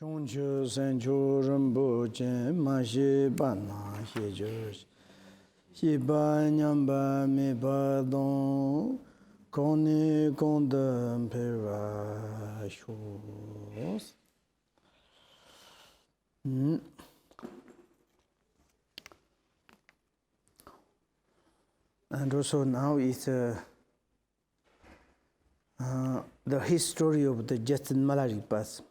Chonchu Sanchu Rinpoche Mashi Bana Hijus Shiba Nyamba Miba Don Koni Kondam Pera Shos. And also now is the history of the Jetson Malaripas.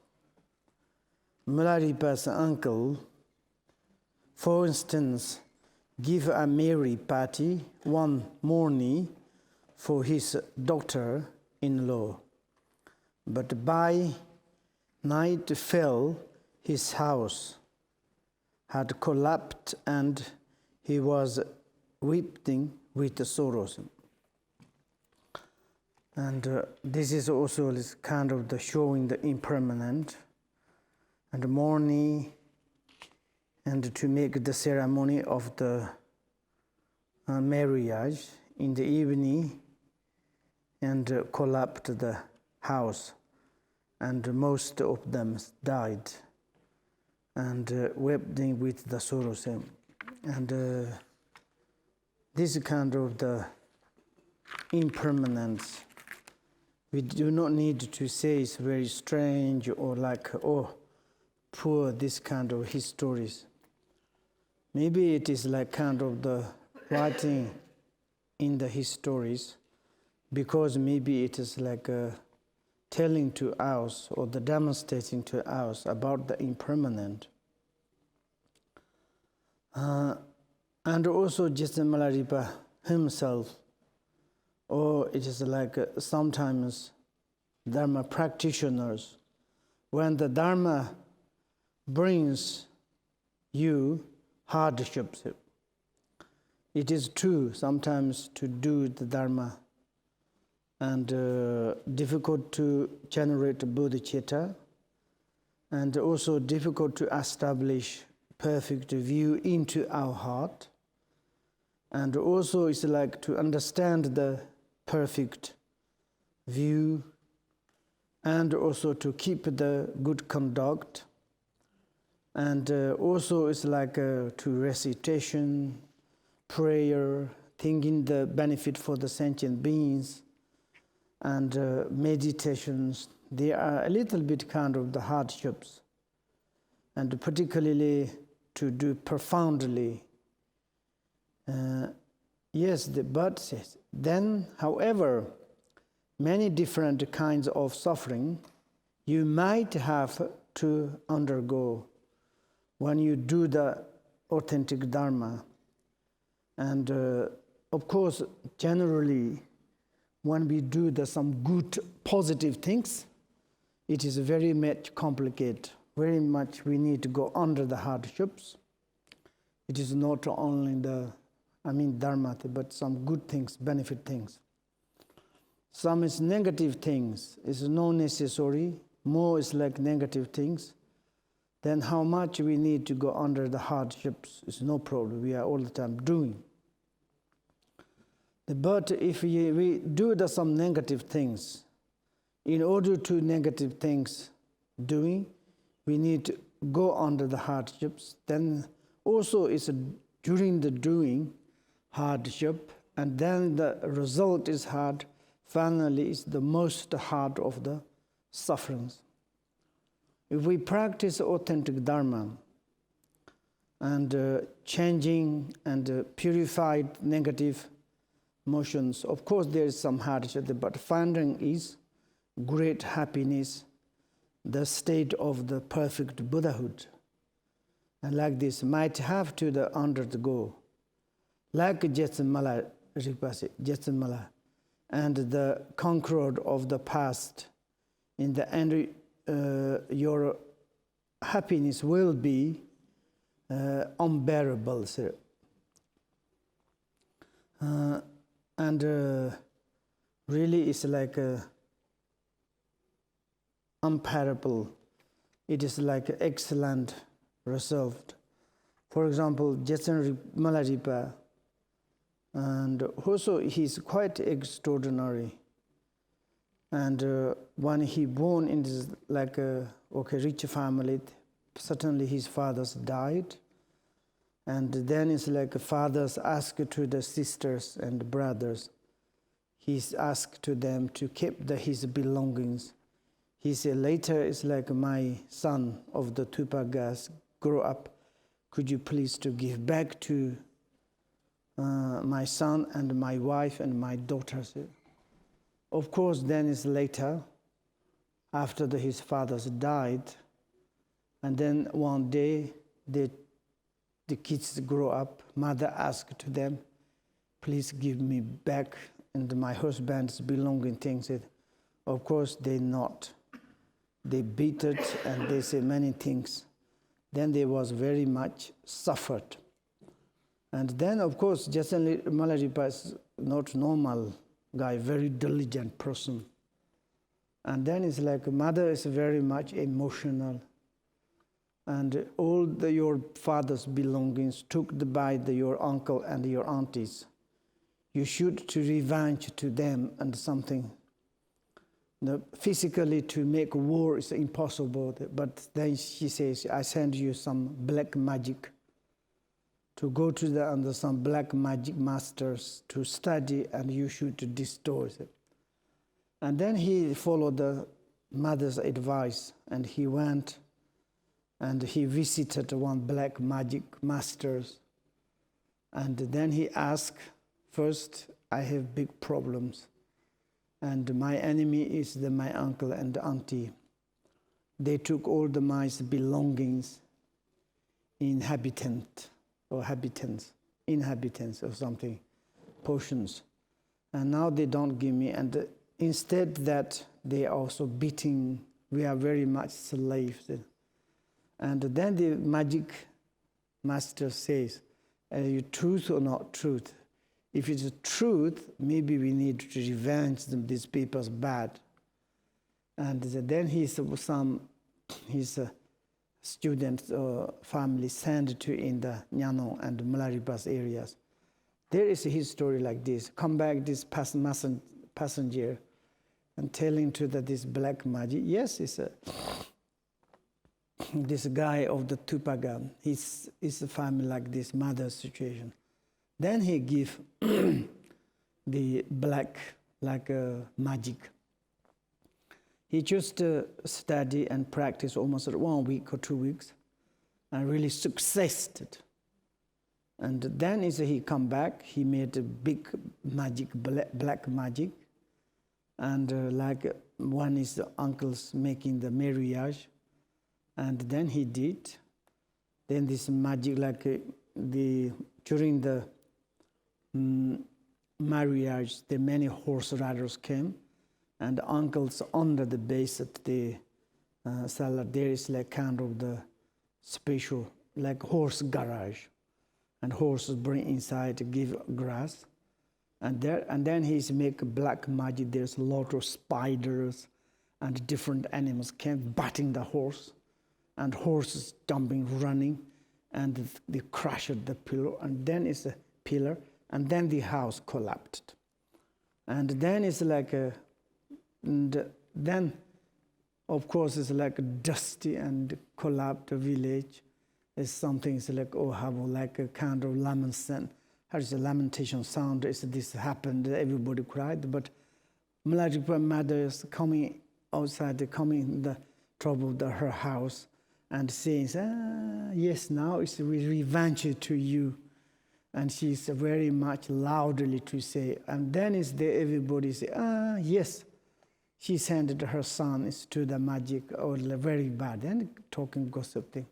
Malaripa's uncle, for instance, gave a merry party one morning for his daughter-in-law. But by night fell, his house had collapsed and he was weeping with sorrows. And this is also this kind of the showing the impermanent and mourning, and to make the ceremony of the marriage in the evening, and collapsed the house, and most of them died, and weeping with the sorrows. And this kind of the impermanence, we do not need to say it's very strange or like, oh, poor this kind of histories. Maybe it is like kind of the writing in the histories, because maybe it is like telling to us or the demonstrating to us about the impermanent. And also Jetson Malaripa himself, or it is like sometimes Dharma practitioners, when the Dharma brings you hardships. It is true sometimes to do the Dharma and difficult to generate bodhicitta, and also difficult to establish perfect view into our heart, and also it's like to understand the perfect view, and also to keep the good conduct. And also it's like to recitation, prayer, thinking the benefit for the sentient beings, and meditations. They are a little bit kind of the hardships, and particularly to do profoundly. Yes, the Buddha says. Then, however, many different kinds of suffering you might have to undergo when you do the authentic Dharma. And of course, generally, when we do some good, positive things, it is very much complicated. Very much we need to go under the hardships. It is not only Dharma, but some good things, benefit things. Some is negative things, is not necessary. More is like negative things. Then how much we need to go under the hardships is no problem. We are all the time doing. But if we do some negative things, in order to negative things doing, we need to go under the hardships. Then also it's during the doing hardship, and then the result is hard. Finally, it's the most hard of the sufferings. If we practice authentic Dharma and changing and purified negative motions, of course there is some hardship, but finding is great happiness, the state of the perfect Buddhahood. And like this might have to undergo, like Jetson Mala Rinpoche, Jetson Mala, and the conqueror of the past. In the end, your happiness will be unbearable, sir. And really it's like unbearable. It is like excellent result. For example, Jetson Malaripa, and also he's quite extraordinary. And when he born in this rich family, certainly his fathers died. And then it's like fathers asked to the sisters and brothers. He's asked to them to keep his belongings. He said, later it's like my son of the Tupagas grow up. Could you please to give back to my son and my wife and my daughters? Of course, then it's later, after his fathers died, and then one day the kids grow up. Mother asked to them, please give me back and my husband's belonging things. Of course, they not. They beat it and they say many things. Then they was very much suffered. And then, of course, Jason Malaripa is not normal guy, very diligent person. And then it's like mother is very much emotional. And all your father's belongings took by your uncle and your aunties. You should to revenge to them and something. Physically to make war is impossible, but then she says, I send you some black magic to go to under some black magic masters to study, and you should destroy it. And then he followed the mother's advice, and he went and he visited one black magic masters. And then he asked, first, I have big problems. And my enemy is my uncle and auntie. They took all my belongings, inhabitants or something, potions. And now they don't give me. And instead that, they are also beating. We are very much slaves. And then the magic master says, are you truth or not truth? If it's truth, maybe we need to revenge them, these people's bad. And then his students or family sent to in the Nyano and Malaripas areas. There is a history like this. Come back this passenger and telling to this black magic. Yes, it's this guy of the Tupagan. It's a family like this, mother's situation. Then he give the black magic. He just study and practice almost 1 week or 2 weeks, and really successed. And then he come back. He made a big magic, black magic, and one is the uncles making the marriage, and then he did. Then this magic during the marriage, the many horse riders came, and the uncles under the base at the cellar, there is kind of the special horse garage, and horses bring inside to give grass, and then he's make black magic. There's a lot of spiders and different animals came batting the horse, and horses jumping, running, and they crushed the pillar, and then it's a pillar. And then the house collapsed. And then it's and then, of course, it's dusty and collapsed village. It's something, it's have a kind of lamentation sound. This happened, everybody cried. But Malaripa mother is coming outside, coming in the trouble of her house and saying, yes, now it's revenge to you. And she's very much loudly to say, and then everybody say, yes, she sent her son to the magic, or very bad, and talking gossip thing.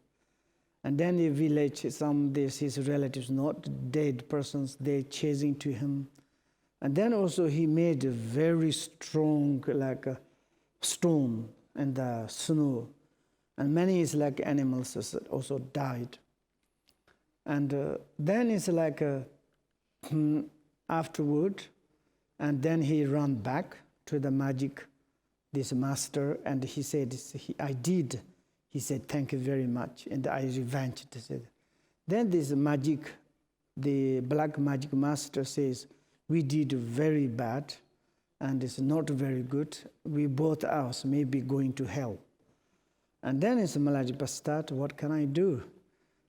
And then the village, his relatives, not dead persons, they chasing to him. And then also he made a very strong, a stone and the snow. And many animals also died. And then it's afterward, and then he ran back to the magic, this master, and he said, I did. He said, thank you very much, and I revenged. Then this magic, the black magic master says, we did very bad, and it's not very good. We both us may be going to hell. And then Milarepa start, what can I do?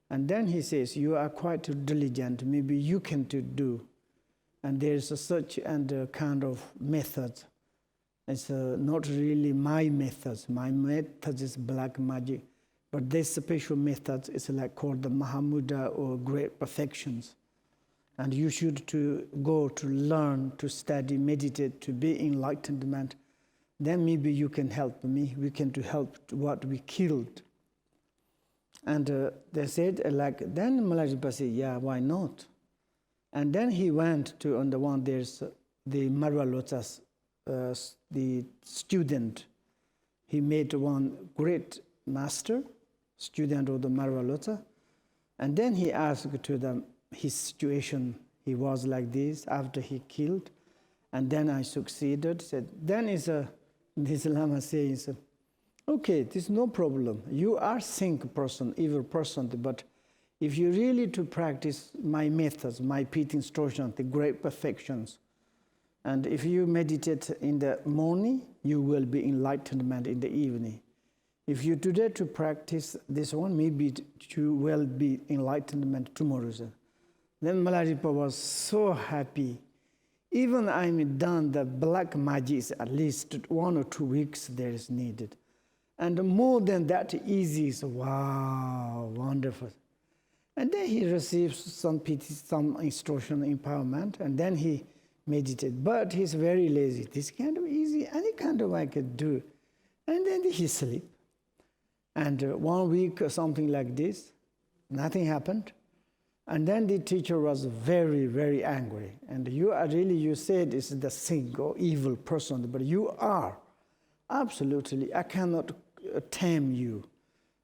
And then he says, you are quite diligent, maybe you can do. And there's such and kind of method. It's not really my methods. My method is black magic. But this special method is like called the Mahamudra or Great Perfections. And you should to go to learn, to study, meditate, to be enlightenment. Then maybe you can help me. We can to help what we killed. And they said, then Milarepa said, yeah, why not? And then he went to, on the one, there's the Marwa Lotus, the student. He made one great master, student of the Marwa Lotus. And then he asked to them his situation. He was like this after he killed. And then I succeeded. Said, then this Lama says, okay, this is no problem. You are think person, evil person, but if you really to practice my methods, my pit instructions, the great perfections, and if you meditate in the morning, you will be enlightenment in the evening. If you today to practice this one, maybe you will be enlightenment tomorrow. Then Milarepa was so happy. Even I'm done the black magic, at least 1 or 2 weeks there is needed. And more than that, easy is wow, wonderful. And then he receives some pity, some instruction, empowerment, and then he meditated. But he's very lazy. This kind of easy, any kind of I could do. And then he sleep. And 1 week or something like this, nothing happened. And then the teacher was very, very angry. And you are really, you said it's the sick or evil person, but you are. Absolutely, I cannot tame you.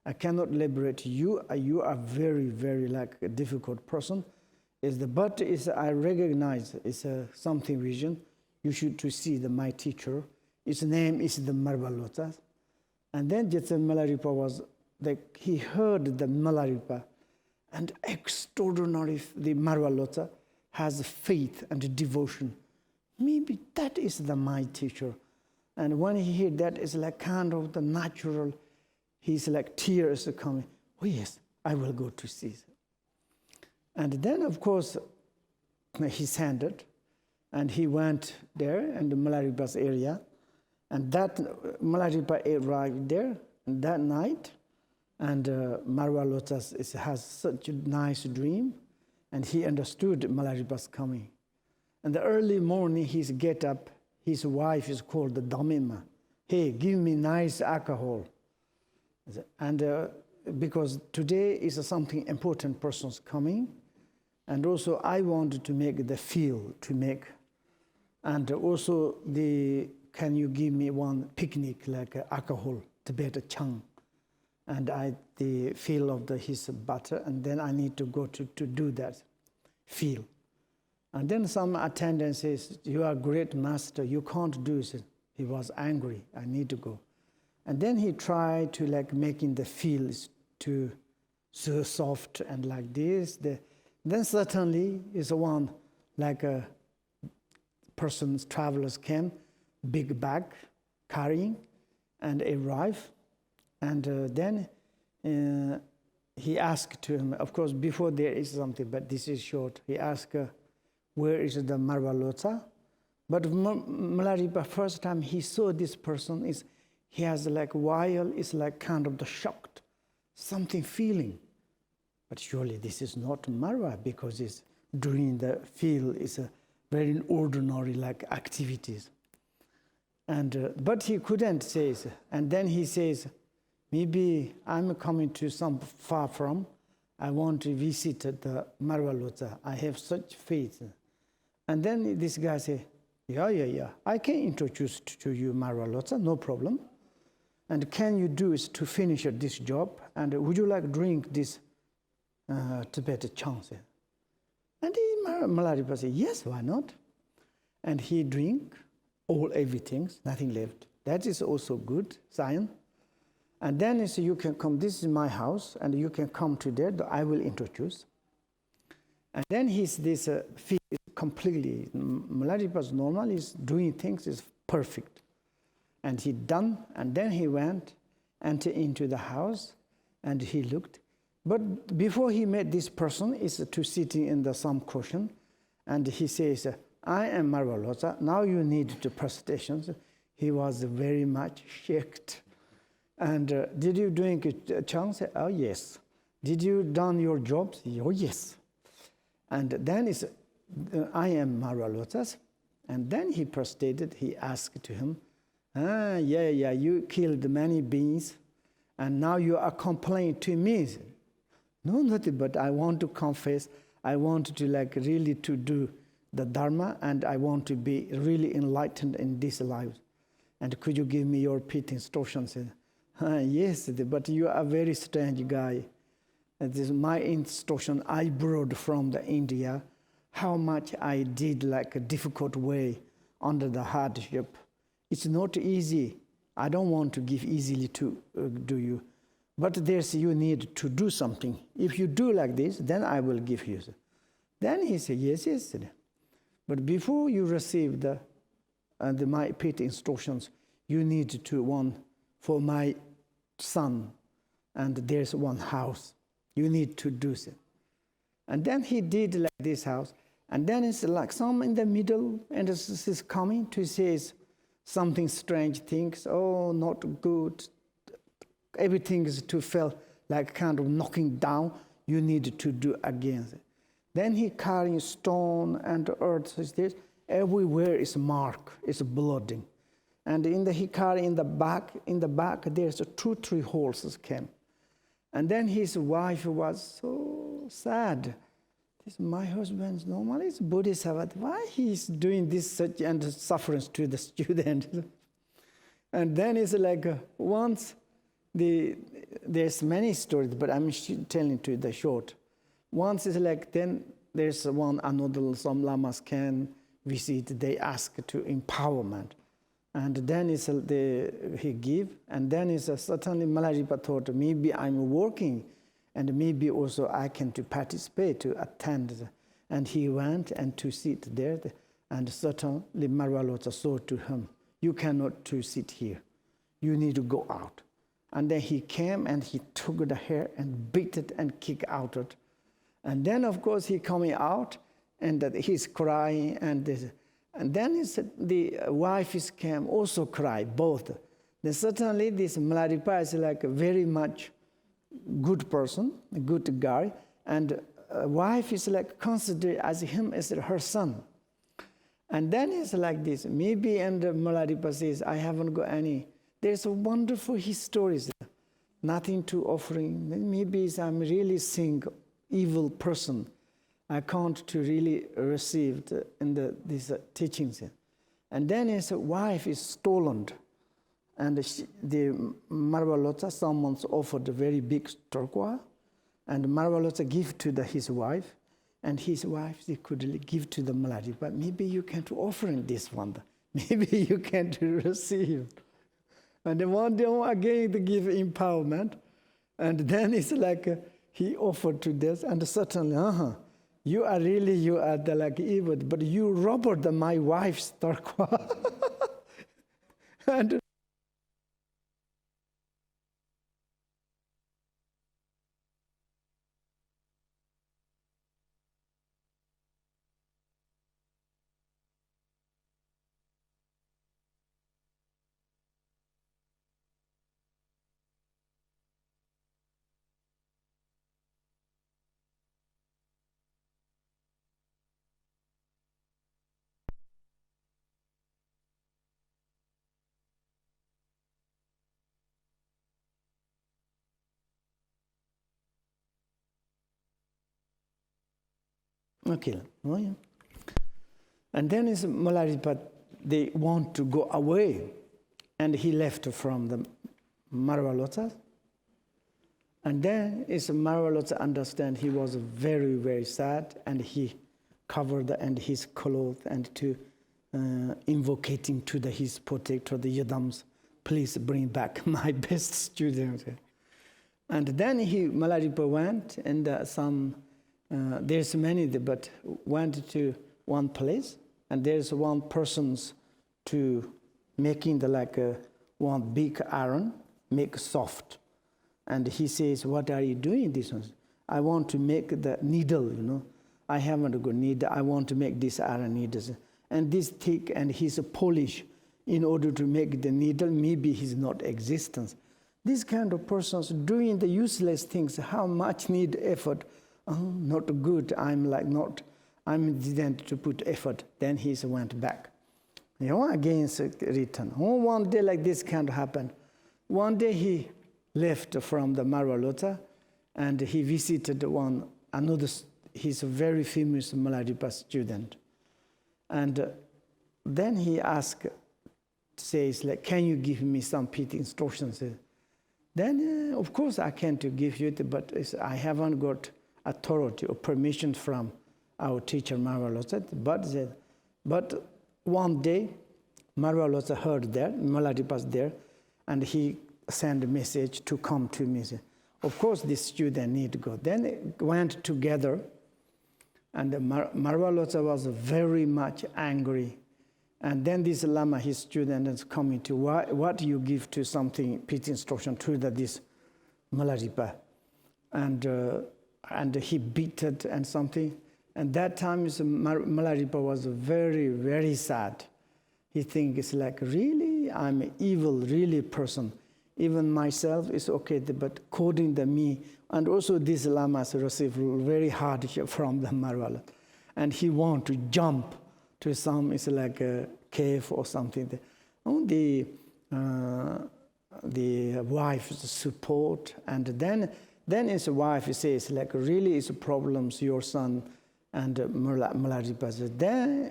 I cannot liberate you. You are very, very like a difficult person. But I recognize it's something vision. You should to see my teacher. His name is the Marwa Lotus. And then just Milarepa was like, he heard the Milarepa, and extraordinary the Marwa Lotus has faith and devotion. Maybe that is my teacher. And when he heard that, it's like kind of the natural, he's like tears are coming. Oh yes, I will go to see. And then of course, he sent it, and he went there in the Milarepa's area. And that Milarepa arrived there that night, and Marwa Lotus has such a nice dream, and he understood Milarepa's coming. And the early morning, he get up. His wife is called the Damima. Hey, give me nice alcohol. And because today is something important person's coming, and also I wanted to make the feel to make, and also can you give me one picnic like alcohol, Tibet chang, and the feel of his butter, and then I need to go to do that feel. And then some attendant says, you are a great master, you can't do it. He was angry, I need to go. And then he tried to like making the feels to so soft and like this. Then suddenly is one like a person's travelers came, big bag carrying, and arrive. And then he asked to him, of course before there is something, but this is short. He asked, where is the Marwa Lotus? But Milarepa, first time he saw this person, he has like while is like kind of the shocked, something feeling. But surely this is not Marwa, because it's during the field is a very ordinary like activities. And but he couldn't say it. And then he says, maybe I'm coming to some far from, I want to visit the Marwa Lotus. I have such faith. And then this guy say, yeah, I can introduce to you Marwa Lotus, no problem. And can you do is to finish this job? And would you like drink this Tibet chang? And Milarepa said, yes, why not? And he drink everything, nothing left. That is also good sign. And then he said, you can come, this is my house, and you can come to there, I will introduce. And then this field is completely. Malaripa's normal is doing things is perfect. And he done, and then he went, entered into the house, and he looked. But before he met this person, is to sitting in the some cushion, and he says, I am Marvalosa, now you need to presentations. He was very much shocked. And did you doing a chance? Oh, yes. Did you done your jobs? Oh, yes. And then is, I am Marvalosa. And then he prostrated, he asked to him, yeah, you killed many beings, and now you are complaining to me. No, nothing, but I want to confess, I want to really to do the Dharma, and I want to be really enlightened in this life. And could you give me your pit instructions? Yes, but you are a very strange guy. This is my instruction I borrowed from the India, how much I did a difficult way under the hardship. It's not easy. I don't want to give easily to do you. But you need to do something. If you do like this, then I will give you. Then he said, yes. But before you receive my pit instructions, you need to one for my son, and there's one house. You need to do it. And then he did like this house, and then it's like some in the middle, and this is coming to say something strange things. Oh, not good. Everything is to feel like kind of knocking down. You need to do again. Then he carrying stone and earth. Is this everywhere is mark, is blooding, and he carry in the back. There's 2-3 horses came, and then his wife was so sad. This my husband's normally is Buddhist. Why he's doing this such and sufferance to the student? And then it's like once. There's many stories, but I'm telling to the short. Once is like then there's another some lamas can visit. They ask to empowerment, and then he give, and then is certainly Malaripa thought maybe I'm working, and maybe also I can to participate to attend, and he went and to sit there, and certainly Marvalota saw to him, you cannot to sit here, you need to go out. And then he came and he took the hair and beat it and kicked out it. And then, of course, he coming out and he's crying. And then the wife came also cry, both. Then certainly this Malaripa is like a very much good person, a good guy. And wife is like considered as him as her son. And then it's like this. Maybe and Malaripa says, I haven't got any. There's a wonderful histories, nothing to offering. Maybe I'm really seeing evil person. I can't to really receive these teachings. And then his wife is stolen. And the Marvalota, someone's offered a very big turquoise. And Marvalota give to his wife. And his wife, they could give to the Malari. But maybe you can't offer him this one. Maybe you can't receive. And then one day again they give empowerment, and then it's like he offered to this, and certainly, you are the evil, but you robbed my wife's turquoise. And okay. Oh, yeah. And then is Malaripa, they want to go away. And he left from the Marvalota. And then is Marvalota understand he was very, very sad, and he covered and his clothes and to invocating to his protector, the Yadams, please bring back my best student. And then Malaripa went, and there's many, but went to one place, and there's one person's to making one big iron, make soft. And he says, what are you doing this one? I want to make the needle, I haven't a good needle. I want to make this iron needles. And this thick, and he's polish in order to make the needle. Maybe he's not existence. These kind of persons doing the useless things, how much need effort? Oh, not good. I'm didn't to put effort. Then he went back. Again return. One day like this can't happen. One day he left from the Marvalota, and he visited another. He's a very famous Milarepa student, and then he says, can you give me some PT instructions? Then, of course, I can't give you it, but I haven't got authority or permission from our teacher Marvalota. But one day, Marvalota heard there, Milarepa's there, and he sent a message to come to me. Of course, this student need to go. Then they went together, and Marvalota was very much angry. And then this Lama, his student, is coming to, what you give to something, PT instruction to this Milarepa. And he beat it and something. And that time, Milarepa was very, very sad. He thinks really, I'm an evil, really person. Even myself is okay, but according to me, and also these lamas received very hard from the Marvala. And he want to jump to some, it's like a cave or something. The wife's support, and then his wife says, really it's problems, your son and Milarepa says, then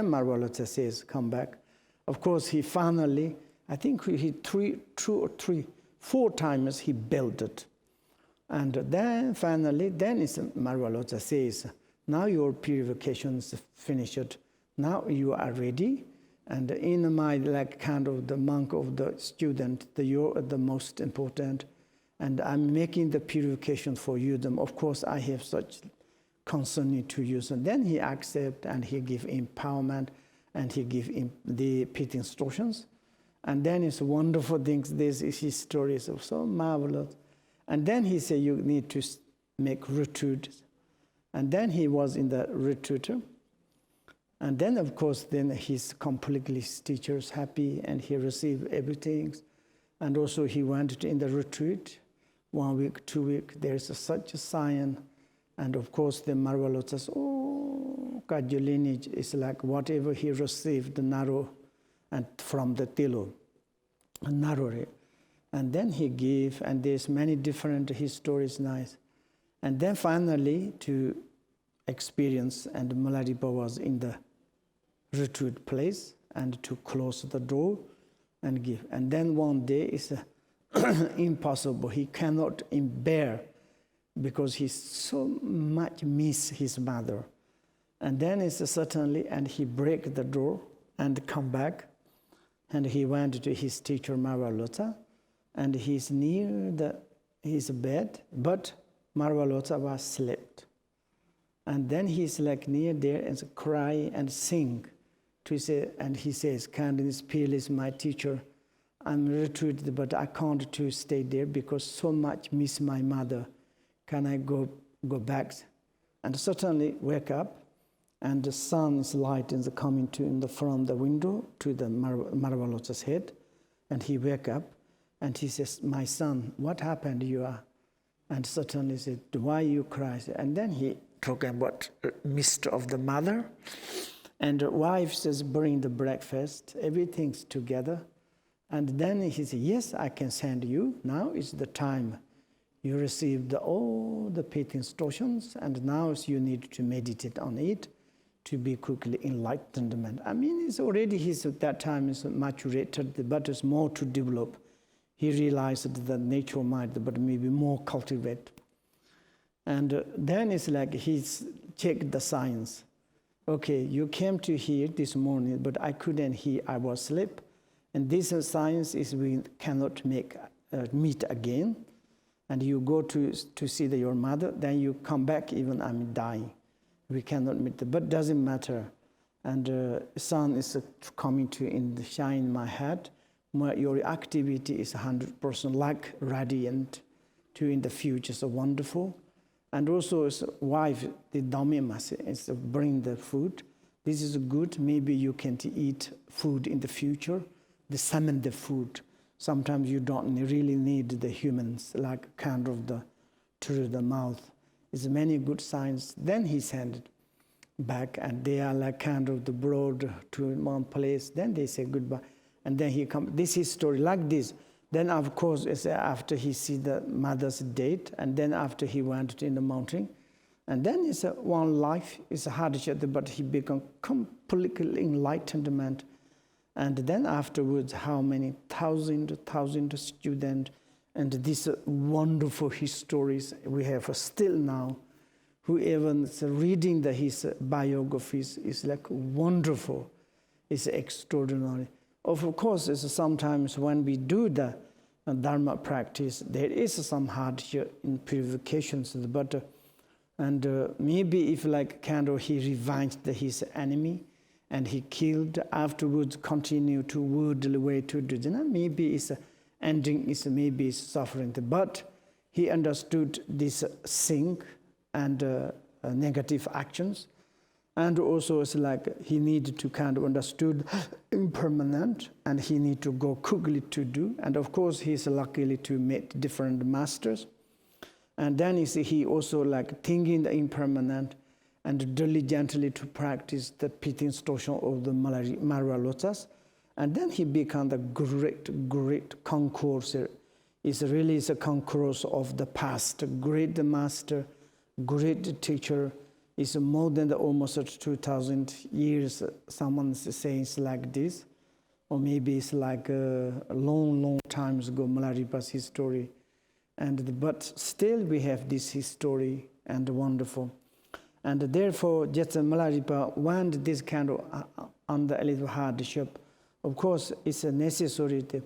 Marvalota says, come back. Of course, he finally, I think he 4 times he built it. And then finally, Marvalota says, now your purification is finished. Now you are ready. And in my kind of the monk of the student, you're the most important. And I'm making the purification for you. Of course, I have such concern to you. So then he accept and he give empowerment and he give the PT instructions. And then it's wonderful things. His story is so marvelous. And then he said, you need to make retreat. And then he was in the retreat. And then, of course, he's completely, his teacher's happy, and he received everything. And also he went in the retreat, 1 week, 2 weeks, there's such a sign. And of course, the Marvalota says, Kagyu lineage is like whatever he received, the narrow, and from the Tilo, narrow. And then he gave, and there's many different, his story is nice. And then finally, to experience, and Milarepa was in the retreat place, and to close the door and give. And then one day it's impossible. He cannot bear because he so much miss his mother. And then it's certainly, and he break the door and come back, and he went to his teacher Marvalota, and he's near his bed, but Marvalota was slept. And then he's near there and cry and sing to say, and he says, kindness, peerless, my teacher, I'm retreated, but I can't to stay there because so much miss my mother. Can I go back? And certainly wake up, and the sun's light is coming from the window to the Marvalota's head, and he wake up, and he says, my son, what happened you are? And certainly said, why you cry? And then he talking about mist of the mother, and the wife says, bring the breakfast, everything's together. And then he said, yes, I can send you. Now is the time. You received all the PT instructions, and now you need to meditate on it to be quickly enlightenment. I mean, it's already, at that time is maturated, but it's more to develop. He realized the natural mind, but maybe more cultivate. And then it's he's checked the science. Okay, you came to here this morning, but I couldn't hear, I was asleep. And this science is we cannot meet again. And you go to see your mother, then you come back, even I'm dying. We cannot meet, but doesn't matter. and sun is coming to shine my head. Your activity is 100% like radiant to in the future, so wonderful. And also his wife, the Dhamma, is bring the food. This is good. Maybe you can eat food in the future. The summon the food. Sometimes you don't really need the humans, like kind of the through the mouth. It's many good signs. Then he sent it back, and they are like kind of the broad to one place. Then they say goodbye, and then he come. This is story like this. Then of course, it's after he see the mother's death, and then after he went in the mountain, and then it's one life. It's a hardship, but he become completely enlightenment. And then afterwards, how many thousand students, and these wonderful histories we have still now. Whoever is reading his biographies is like wonderful. It's extraordinary. Of course, it's sometimes when we do the Dharma practice, there is some hardship in purifications, but maybe if like kind of he revenged his enemy, and he killed, afterwards continue to worldly way to do that. Maybe it's ending is maybe suffering, but he understood this thing and negative actions, and also it's like he needed to kind of understood impermanent, and he need to go quickly to do, and of course he's luckily to meet different masters, and then he also like thinking the impermanent, and diligently to practice the pity distortion of the Marva lotus. And then he became the great conqueror. It's really a conqueror of the past, great master, great teacher. It's more than almost 2,000 years, someone says like this. Or maybe it's like a long time ago, Malaripa's history. But still we have this history and wonderful. And therefore, just Malaripa went this kind of under a little hardship. Of course, it's a necessity.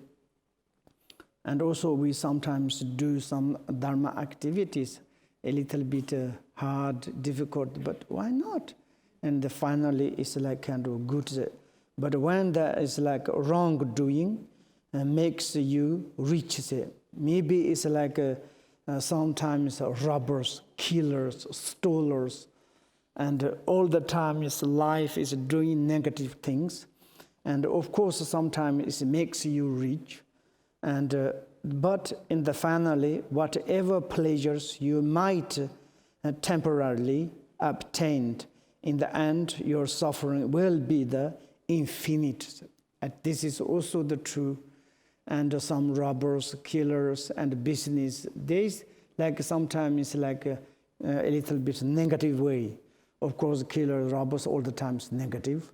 And also we sometimes do some Dharma activities, a little bit hard, difficult, but why not? And finally, it's like kind of good. But when there is like wrongdoing, makes you reach it. Maybe it's like sometimes robbers, killers, stolers, and all the time is life is doing negative things, and of course sometimes it makes you rich, and but in the finally whatever pleasures you might temporarily obtained, in the end your suffering will be the infinite. And this is also the truth. And some robbers, killers, and business, they like sometimes like a little bit negative way. Of course, killers, robbers, all the time is negative.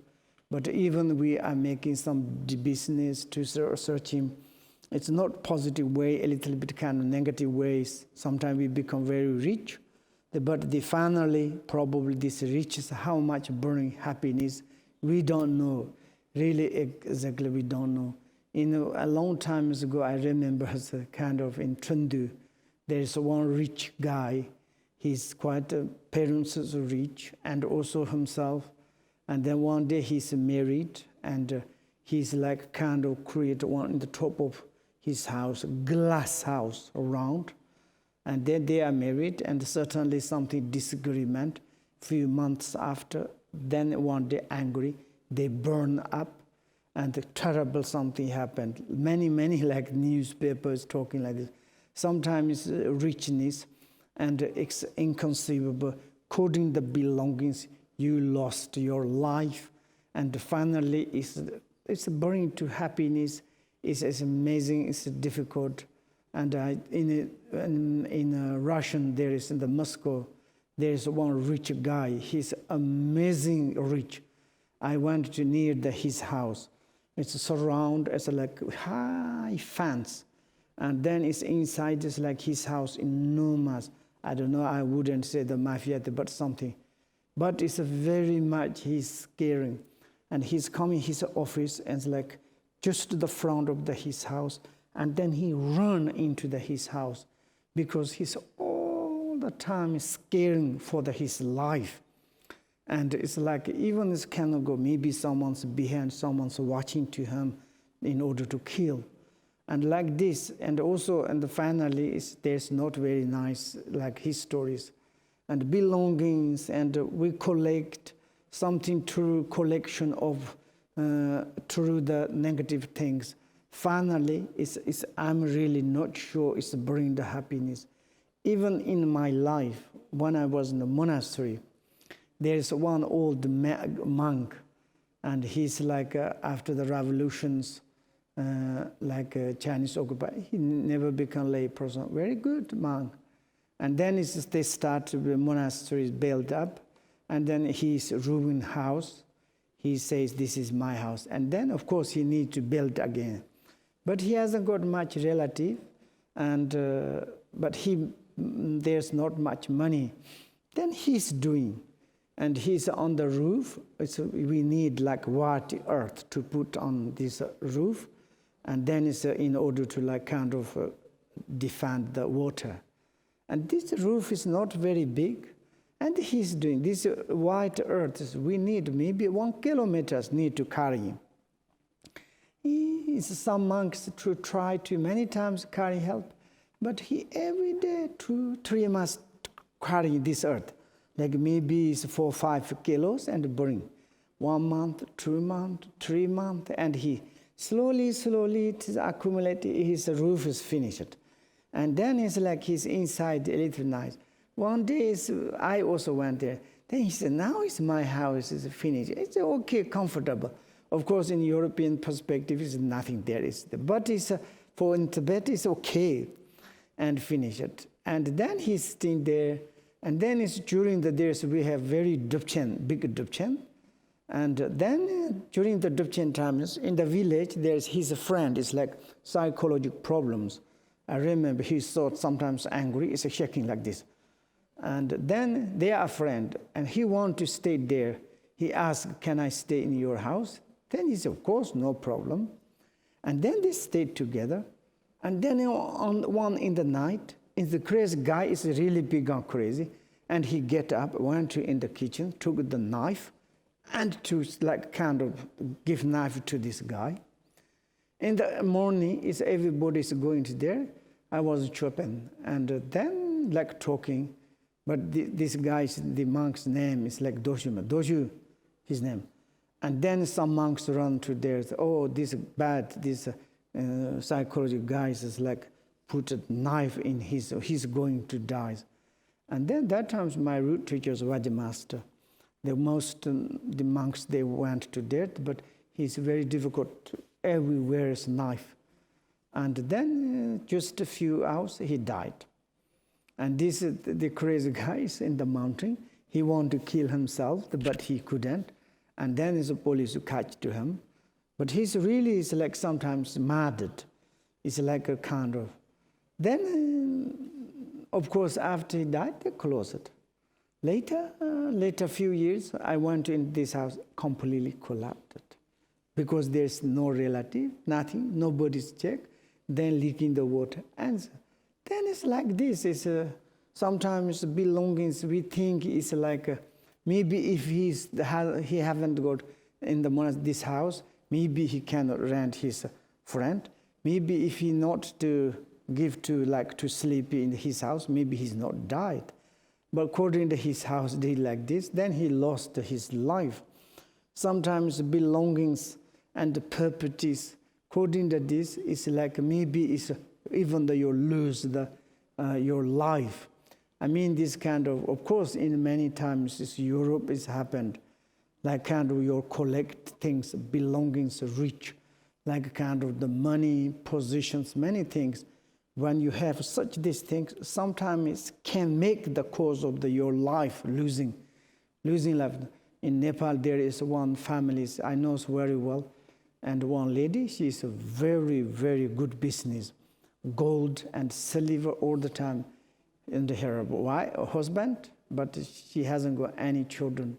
But even we are making some business to searching, it's not positive way, a little bit kind of negative ways. Sometimes we become very rich, but finally, probably this reaches how much burning happiness, we don't know. Really, exactly, we don't know. A long time ago, I remember as a kind of in Chengdu, there is one rich guy. He's quite parents are rich, and also himself. And then one day he's married, and he's like kind of create one in the top of his house, glass house around. And then they are married, and certainly something disagreement. Few months after, then one day angry, they burn up, and terrible something happened. Many like newspapers talking like this. Sometimes richness, and it's inconceivable. Coding the belongings, you lost your life, and finally it's burning to happiness. It's amazing. It's difficult, and in Russian there is in the Moscow there is one rich guy. He's amazing rich. I went to near his house. It's surrounded as like high fence, and then it's inside. It's like his house enormous. I don't know, I wouldn't say the mafia, but something. But it's very much, he's scaring. And he's coming his office, and it's like just to the front of his house. And then he run into his house, because he's all the time scaring for his life. And it's like even this cannot go, maybe someone's behind, someone's watching to him in order to kill. And like this, and also, and finally, there's not very nice, like his stories and belongings, and we collect something through collection of through the negative things. Finally, I'm really not sure it's bring the happiness. Even in my life, when I was in the monastery, there's one old monk, and he's like after the revolutions, Chinese occupy, he never become lay person. Very good monk. And then they start the monastery built up, and then his ruined house, he says, this is my house. And then, of course, he needs to build again. But he hasn't got much relative, and but there's not much money. Then he's doing, and he's on the roof. We need like white earth to put on this roof, and then it's in order to like kind of defend the water. And this roof is not very big, and he's doing this white earth. We need maybe 1 kilometer need to carry him. Some monks try to many times carry help, but he every day 2-3 months carry this earth, like maybe it's 4-5 kilos and bring 1 month, 2 months, 3 months, and he slowly it is accumulated. His roof is finished, and then it's like he's inside a little nice. One day I also went there. Then he said, "Now it's my house is finished. It's okay, comfortable." Of course, in European perspective, it's nothing there. But for in Tibet, it's okay, and finish it. And then he's staying there. And then it's during the days we have very Dzogchen, big Dzogchen. And then during the Dzogchen times, in the village, there's his friend. It's like psychological problems. I remember he thought sometimes angry. It's shaking like this. And then they are a friend, and he want to stay there. He asked, "Can I stay in your house?" Then he said, "Of course, no problem." And then they stayed together. And then on one in the night, the crazy guy is really big and crazy, and he get up, went to in the kitchen, took the knife, and to like kind of give knife to this guy. In the morning, everybody's going to there. I was chopping, and then like talking, but this guy's, the monk's name is like Doju, his name. And then some monks run to there. Oh, this psychology guy is like put a knife in he's going to die. And then that time my root teachers were the master. The monks, they went to death, but he's very difficult. Everywhere is knife. And then just a few hours, he died. And this is the crazy guy is in the mountain. He wanted to kill himself, but he couldn't. And then the police catch to him. But he's really is like sometimes mad. It's like a kind of. Then, of course, after he died, they closed it. Later few years, I went in this house, completely collapsed. Because there's no relative, nothing, nobody's check. Then leaking the water. And then it's like this. It's sometimes belongings we think is like maybe if he haven't got in the monastery this house, maybe he cannot rent his friend. Maybe if he not to give to sleep in his house, maybe he's not died. But according to his house did like this, then he lost his life. Sometimes belongings and properties, according to this, is like maybe it's even though you lose your life. I mean, this kind of course, in many times, Europe has happened, like kind of you collect things, belongings, rich, like kind of the money, positions, many things. When you have such these things, sometimes it can make the cause of your life losing life. In Nepal, there is one family I know very well, and one lady, she's a very, very good business, gold and silver all the time. In her husband, but she hasn't got any children.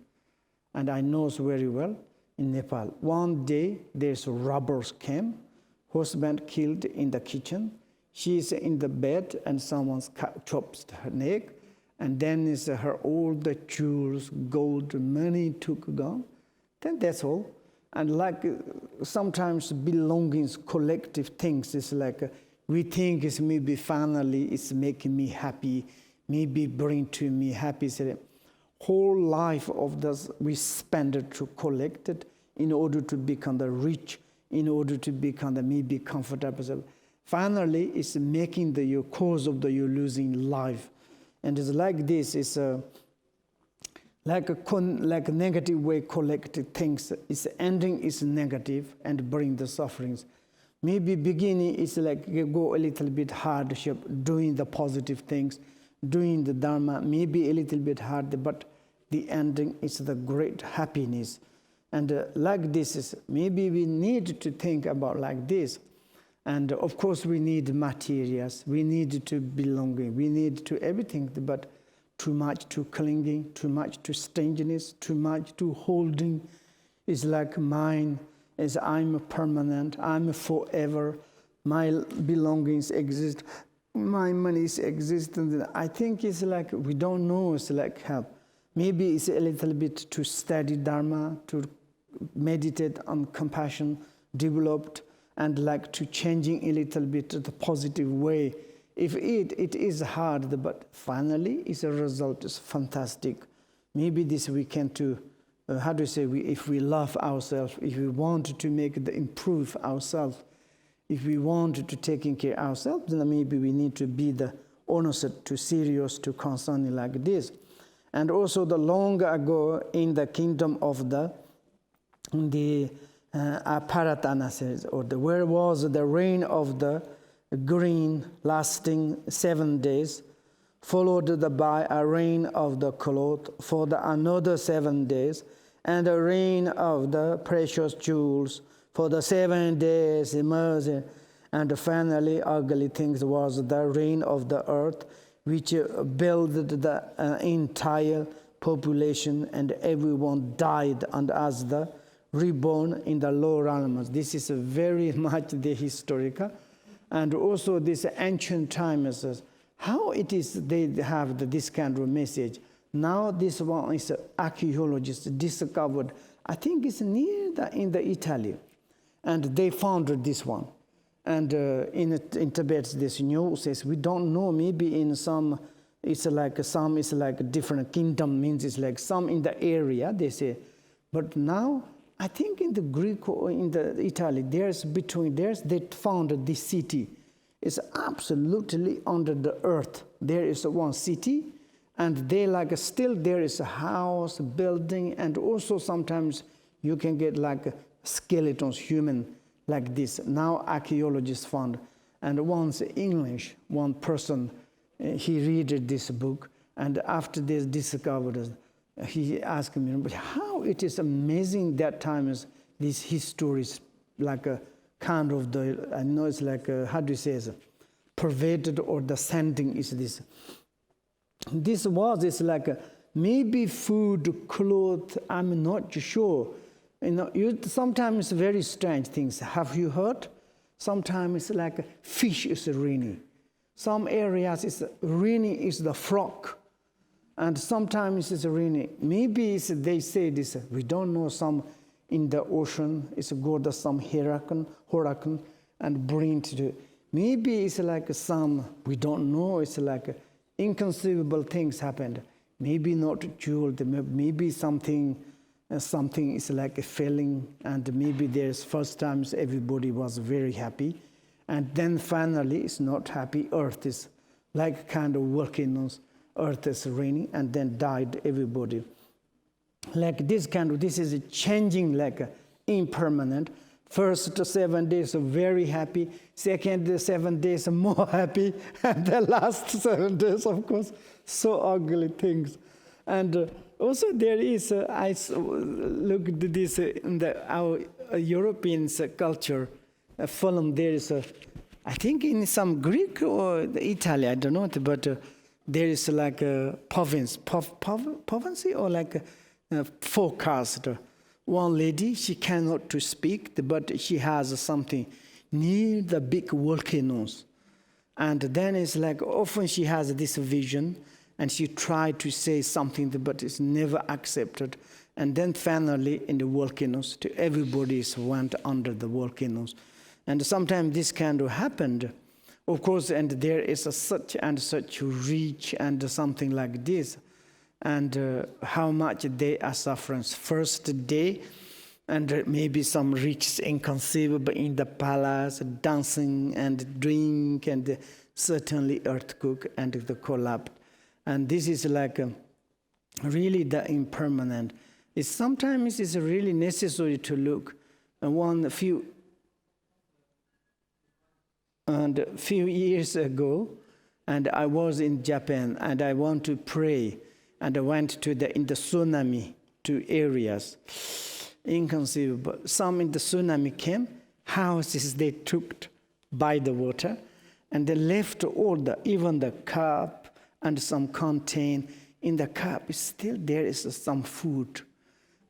And I know very well in Nepal. One day, there's robbers came, husband killed in the kitchen. She's in the bed and someone chops her neck, and then is her all the jewels, gold, money took gone, then that's all. And like sometimes belongings, collective things, is like we think it's maybe finally it's making me happy, maybe bring to me happy. So whole life of this we spend it to collect it in order to become the rich, in order to become the maybe comfortable. So finally, it's making the your cause of the you losing life. And it's like this, it's like a negative way collected things. Its ending is negative and bring the sufferings. Maybe beginning is like you go a little bit hardship, doing the positive things, doing the Dharma, maybe a little bit hard, but the ending is the great happiness. And like this is, maybe we need to think about like this. And of course we need materials, we need to belonging, we need to everything, but too much to clinging, too much to stinginess, too much to holding is like mine, is I'm permanent, I'm forever, my belongings exist, my monies exist. And I think it's like, we don't know, it's like help. Maybe it's a little bit to study Dharma, to meditate on compassion, developed, and like to changing a little bit the positive way. If it is hard, but finally its a result is fantastic. Maybe this we can to, how do you say, if we love ourselves, if we want to make the improve ourselves, if we want to taking care of ourselves, then maybe we need to be the honest, to serious, to concerning like this. And also the long ago in the kingdom of the Aparatana says, or where was the reign of the green lasting 7 days, followed by a rain of the cloth for the another 7 days, and a rain of the precious jewels for the 7 days emerged, and finally ugly things was the rain of the earth, which builded the entire population, and everyone died, and as the reborn in the lower realms. This is very much the historical. And also this ancient times, how it is they have this kind of message. Now this one is archaeologists discovered, I think it's near in the Italy, and they found this one. And in Tibet, this news says, we don't know, maybe in some it's like a different kingdom, means it's like some in the area, they say. But now, I think in the Greek or in the Italy, they found this city. It's absolutely under the earth. There is one city, and they like still there is a house, building, and also sometimes you can get like skeletons, human, like this. Now archaeologists found, and once English, one person, he read this book, and after they discovered, he asked me, but how it is amazing that time is these histories, like a kind of the, I know it's like a, how do you say it, pervaded or the sending is this. This was, it's like a, maybe food, clothes, I'm not sure. You know, sometimes very strange things. Have you heard? Sometimes it's like fish is raining. Some areas it's raining is the frog. And sometimes it's raining. Maybe they say this, we don't know, some in the ocean, it's go to some hurricane and bring to, maybe it's like some, we don't know, it's like inconceivable things happened. Maybe not jeweled, maybe something is like a failing, and maybe there's first times everybody was very happy, and then finally it's not happy. Earth is like kind of volcanoes, earth is raining, and then died everybody. Like this kind of, this is changing like impermanent. First 7 days are very happy, second 7 days are more happy, and the last 7 days, of course, so ugly things. And also there is, I looked at this in our European culture, a film, there is, I think in some Greek or Italy, I don't know, but there is like a province or like a forecast. One lady, she cannot to speak, but she has something near the big volcanoes. And then it's like often she has this vision, and she tried to say something, but it's never accepted. And then finally, in the volcanoes, everybody went under the volcanoes. And sometimes this kind of happened. Of course, and there is such and such reach and something like this. And how much they are suffering. First day, and maybe some rich inconceivable in the palace, dancing and drink, and certainly earthquake and the collapse. And this is like really the impermanent. Sometimes it's really necessary to look. And a few years ago, and I was in Japan, and I want to pray, and I went in the tsunami to areas, inconceivable. Some in the tsunami came, houses they took by the water, and they left even the cup and some contain. In the cup, still there is some food.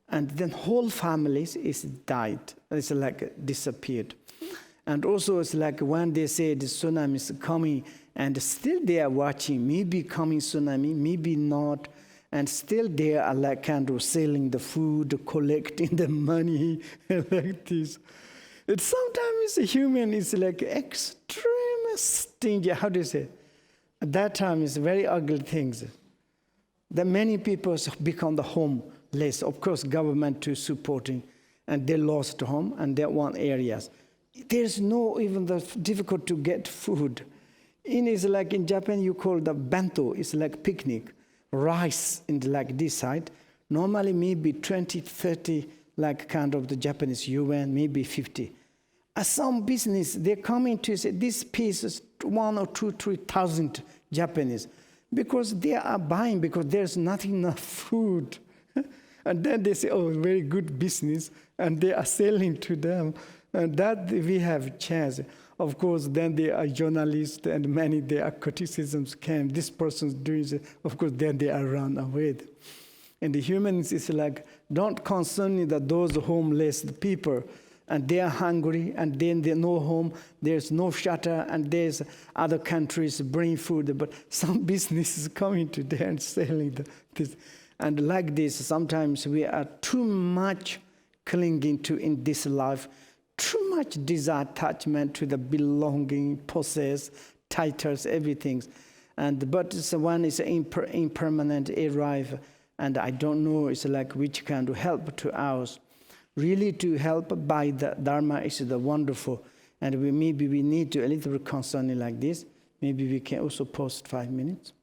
And then whole families is died. It's like disappeared. And also it's like when they say the tsunami is coming, and still they are watching, maybe coming tsunami, maybe not. And still they are like kind of selling the food, collecting the money, like this. Sometimes a human is like extreme stingy. How do you say? At that time it's very ugly things. That many people become the homeless. Of course, government to supporting, and they lost home, and they want areas. There's no even difficult to get food. It's like in Japan, you call the bento. It's like picnic, rice in like this side. Normally maybe 20, 30, like kind of the Japanese yuan, maybe 50. Some business, they're coming to say this piece is 1,000 or 2,000, 3,000 Japanese. Because they are buying, because there's not enough food. And then they say, oh, very good business, and they are selling to them. And that we have chance. Of course, then they are journalists, and many their criticisms came. This person's doing it. Of course, then they are run away. And the humans is like, don't concern that those homeless people, and they are hungry, and then they no home, there's no shelter, and there's other countries bring food, but some business is coming to there and selling this. And like this, sometimes we are too much clinging to in this life, too much desire attachment to the belonging, possess, titles, everything. But when it's impermanent arrive, and I don't know, it's like which kind of help to us. Really to help by the Dharma is the wonderful. And maybe we need to a little bit concerning like this. Maybe we can also post 5 minutes.